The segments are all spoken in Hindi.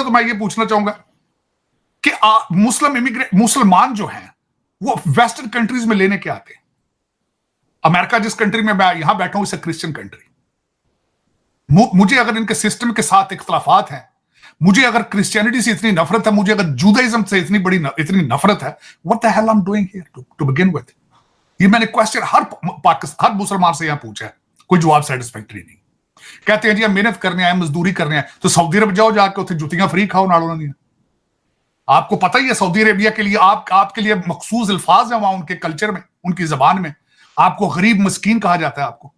तो मैं ये पूछना चाहूंगा कि मुसलमान जो हैं वो वेस्टर्न कंट्रीज में लेने के आते हैं। अमेरिका जिस कंट्री में मैं यहां बैठा हूं, इट्स अ क्रिश्चियन कंट्री। मुझे अगर इनके सिस्टम के साथ इख्तलाफात हैं, मुझे अगर क्रिश्चियनिटी से इतनी नफरत है, मुझे अगर जुदाइज्म से इतनी नफरत है, what the hell I am doing here to begin with. ये मैंने क्वेश्चन हर मुसलमान से यहां पूछा है, कोई जवाब सेटिस्फैक्टरी नहीं। कहते हैं जी हम मेहनत करने आए, मजदूरी करने आए, तो सऊदी अरब जाओ, जाके उसे जुतियां फ्री खाओ नालों नहीं। आपको पता ही है सऊदी अरेबिया के लिए आपके लिए मखसूस अल्फाज है वहां, उनके कल्चर में, उनकी जबान में आपको गरीब मस्कीन कहा जाता है आपको।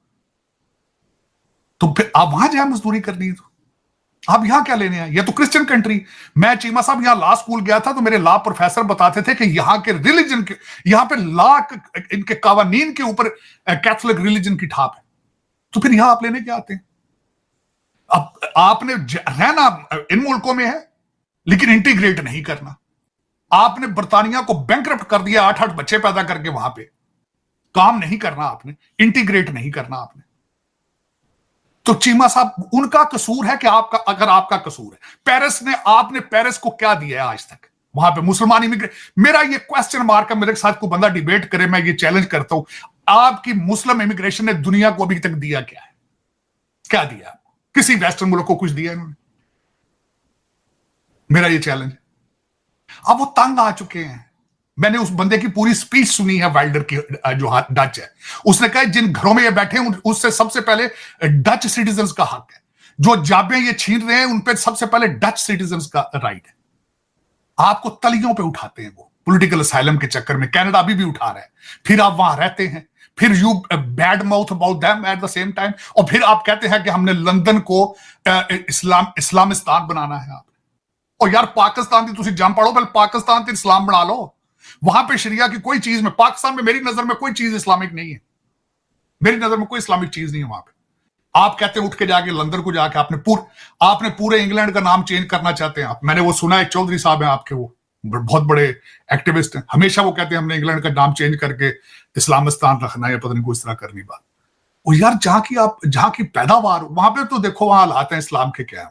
तो फिर आप वहां जाए मजदूरी करनी है, तो आप यहां क्या लेने आए? ये तो क्रिश्चियन कंट्री। मैं चीमा साहब यहां लॉ स्कूल गया था, तो मेरे लॉ प्रोफेसर बताते थे कि यहां के रिलीजन के, यहां पे लॉ इनके कानून के ऊपर कैथोलिक रिलीजन की ठाप है। तो फिर यहां आप लेने क्या आते हैं? अब आपने रहना इन मुल्कों में है, लेकिन इंटीग्रेट नहीं करना। आपने बर्तानिया को बैंकरप्ट कर दिया 8-8 बच्चे पैदा करके, वहां पे काम नहीं करना आपने, इंटीग्रेट नहीं करना आपने। तो चीमा साहब उनका कसूर है कि अगर आपका कसूर है, आपने पेरिस को क्या दिया है आज तक? वहां पे मुसलमान इमिग्रेट, मेरा ये क्वेश्चन मार्क है। मेरे साथ कोई बंदा डिबेट करे, मैं ये चैलेंज करता हूं, आपकी मुस्लिम इमिग्रेशन ने दुनिया को अभी तक दिया क्या है? क्या दिया? किसी वेस्टर्न मुल्क को कुछ दिया इन्होंने? मेरा ये चैलेंज। अब वो तंग आ चुके हैं। मैंने उस बंदे की पूरी स्पीच सुनी है, वाइल्डर की, जो डच है। उसने कहा जिन घरों में ये बैठे हैं उससे सबसे पहले डच सिटीजन्स का हक है। जो जाबे ये छीन रहे हैं उन पे सबसे पहले डच सिटीजन्स का राइट है। आपको तलियों पे उठाते हैं वो पॉलिटिकल असाइलम के चक्कर में। कनाडा अभी भी उठा रहा है, फिर आप वहां रहते हैं, फिर you bad mouth about them at the same time, और फिर आप कहते हैं कि हमने लंदन को इस्लामिस्तान बनाना है। आप और यार पाकिस्तान की तुम जम पड़ो, पहले पाकिस्तान से इस्लाम बना लो। वहां पे शरिया की कोई चीज में, पाकिस्तान में मेरी नजर में कोई चीज इस्लामिक नहीं है। मेरी नजर में कोई इस्लामिक चीज नहीं है वहां पे। आप कहते हैं उठ के जाके लंदन को जाके आपने पूरे इंग्लैंड का नाम चेंज करना चाहते हैं आप। मैंने वो सुना है, चौधरी साहब हैं आपके, वो बहुत बड़े एक्टिविस्ट हैं, हमेशा वो कहते हैं हमने इंग्लैंड का नाम चेंज करके इस्लामिस्तान रखना है, या पता नहीं कोई इस तरह करनी बात। और यार जहां की पैदावार वहां पे तो देखो वहां हालात हैं इस्लाम के क्या है।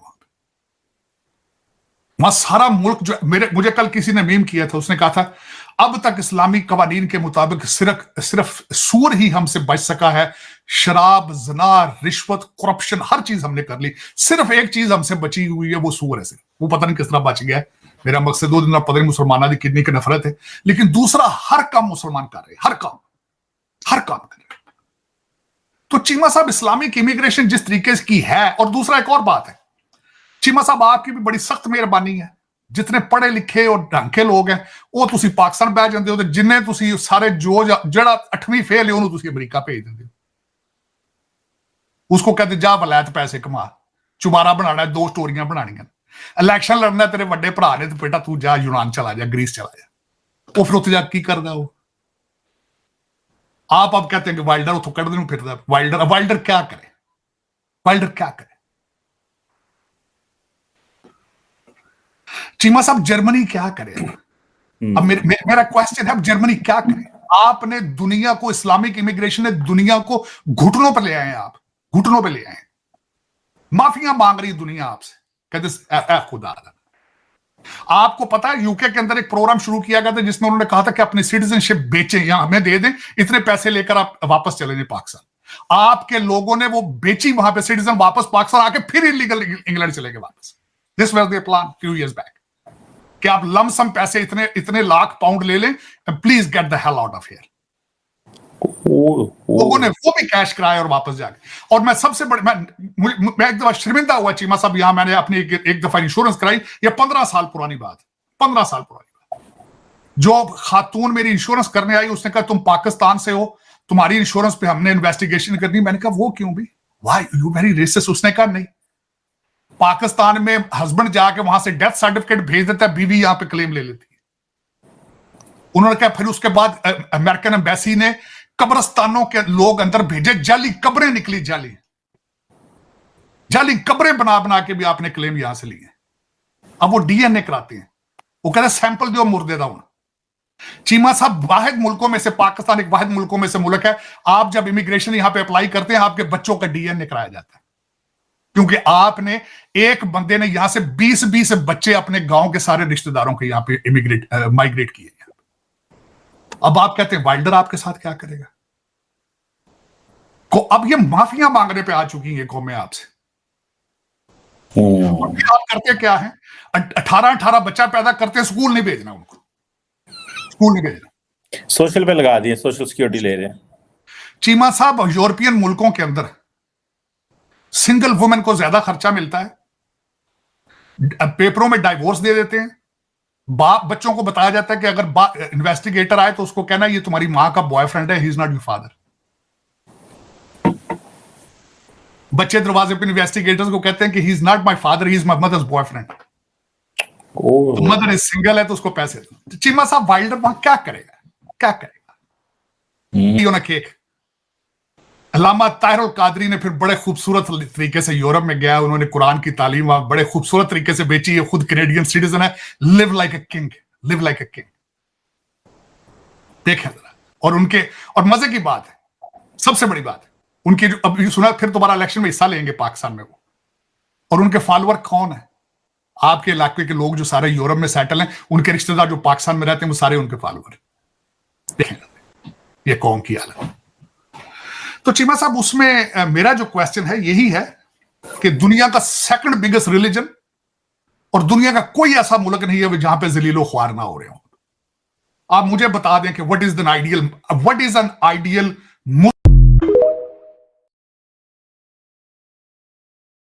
वहां सारा मुल्क जो मुझे कल किसी ने मीम किया था, उसने कहा था अब तक इस्लामी कवानीन के मुताबिक सिर्फ सूर ही हमसे बच सका है। शराब, जना, रिश्वत, करप्शन, हर चीज हमने कर ली, सिर्फ एक चीज हमसे बची हुई है, वो सूर है। सिर्फ वो पता नहीं किस तरह बच गया है। मेरा मकसद दो दिन पता नहीं मुसलमाना की कितनी की नफरत है, लेकिन दूसरा हर काम मुसलमान कर रहे, हर काम कर रहे। तो चीमा साहब इस्लामिक इमिग्रेशन जिस तरीके की है, और दूसरा एक और बात है, चीमा साहब आपकी भी बड़ी सख्त मेहरबानी है। जितने पढ़े लिखे और ढंग के लोग हैं वो तुसी पाकिस्तान बह जाते हो, तो जिन्हें तुसी सारे जो जड़ा 8वीं फेल है उन्होंने तुसी अमेरिका भेज देते हो। उसको कहते जा वलैत पैसे कमा, चुबारा बनाना, 2 स्टोरियां बनानियां, इलेक्शन लड़ना तेरे बड़े भरा ने, तो बेटा तू जा यूनान चला जा, ग्रीस चला जा। वो फिर उत्थे जा की करदा वो? आप अब कहते हैं कि वाइल्डर उतो कढ़ने नूं फिरदा। वाइल्डर क्या करे? वाइल्डर क्या करे? चीमा साहब जर्मनी क्या करे? अब मेरा क्वेश्चन है, अब जर्मनी क्या करे? आपने दुनिया को, इस्लामिक इमिग्रेशन ने दुनिया को घुटनों पर ले आए हैं। आप घुटनों पे ले आए, माफिया मांग रही दुनिया आपसे, कहते खुदा। आपको पता है यूके के अंदर एक प्रोग्राम शुरू किया गया था जिसमें उन्होंने कहा था कि अपनी सिटीजनशिप बेचें या हमें दे दें, इतने पैसे लेकर आप वापस चले जाए पाकिस्तान। आपके लोगों ने वो बेची वहां पे सिटीजन, वापस पाकिस्तान आके फिर इलीगल इंग्लैंड चले गए वापस। This was the plan few years back कि आप लमसम पैसे इतने लाख पाउंड ले लें, please get the hell out of here. लोगों ने वो भी कैश कराया और वापस जाके। और मैं सबसे बड़े, मैं एक दफा शर्मिंदा हुआ चीमा साहब, यहां मैंने अपनी एक दफा इंश्योरेंस कराई, ये 15 साल पुरानी बात, 15 साल पुरानी बात। जो खातून मेरी इंश्योरेंस करने आई उसने कहा तुम पाकिस्तान से हो, तुम्हारी इंश्योरेंस पे हमने इन्वेस्टिगेशन करनी। मैंने कहा वो क्यों भी, व्हाई यू वेरी रेसिस्ट? उसने कहा नहीं, पाकिस्तान में हस्बैंड जाके वहां से डेथ सर्टिफिकेट भेज देता है, बीवी यहां पे क्लेम ले लेती है। उन्होंने कहा फिर उसके बाद अमेरिकन एम्बेसी ने कब्रिस्तानों के लोग अंदर भेजे, जाली कब्रें निकली, जाली कब्रें बना बना के भी आपने क्लेम यहां से लिए। अब वो डीएनए कराते हैं, वो कहते हैं सैंपल दो मुर्दे दा होना। चीमा साहब वाहिद मुल्कों में से, पाकिस्तान एक वाहिद मुल्कों में से मुल्क है, आप जब इमिग्रेशन यहां पे अप्लाई करते हैं आपके बच्चों का डीएनए कराया जाता है। क्योंकि आपने एक बंदे ने यहां से 20-20 बच्चे अपने गांव के सारे रिश्तेदारों के यहां पे माइग्रेट किए। अब आप कहते हैं वाइल्डर आपके साथ क्या करेगा? को अब ये माफिया मांगने पे आ चुकी है कौमें आपसे। आप करते क्या है? 18-18 बच्चा पैदा करते हैं, स्कूल नहीं भेजना उनको, स्कूल नहीं भेजना, सोशल पे लगा दिए, सोशल सिक्योरिटी ले रहे हैं। चीमा साहब, यूरोपियन मुल्कों के अंदर सिंगल वुमेन को ज्यादा खर्चा मिलता है, पेपरों में डाइवोर्स दे देते हैं, बाप बच्चों को बताया जाता है कि अगर इन्वेस्टिगेटर आए तो उसको कहना ये तुम्हारी मां का बॉयफ्रेंड है, he is not your father. बच्चे दरवाजे पे इन्वेस्टिगेटर्स को कहते हैं कि he is not my father, he is my mother's boyfriend. Mother is single है तो उसको पैसे दो। चीमा साहब, वाइल्डर वहां क्या करेगा? क्या करेगा? केक अल्लामा ताहिरुल कादरी ने फिर बड़े खूबसूरत तरीके से यूरोप में गया, उन्होंने कुरान की तालीम बड़े खूबसूरत तरीके से बेची है, खुद कैनेडियन सिटीजन है, live like a king, live like a king. देखें जरा, और मजे की बात है, सबसे बड़ी बात है, उनकी जो अभी सुना फिर दोबारा इलेक्शन में हिस्सा लेंगे पाकिस्तान में वो, और उनके फॉलोअर कौन है? आपके इलाके के लोग जो सारे यूरोप में सेटल हैं, उनके रिश्तेदार जो पाकिस्तान में रहते हैं वो सारे उनके फॉलोअर। देखें ये कौम की हालत। तो चीमा साहब, उसमें मेरा जो क्वेश्चन है यही है कि दुनिया का सेकंड बिगेस्ट रिलीजन और दुनिया का कोई ऐसा मुल्क नहीं है जहां पे जलीलो ख्वार ना हो रहे हो। आप मुझे बता दें कि व्हाट इज एन आइडियल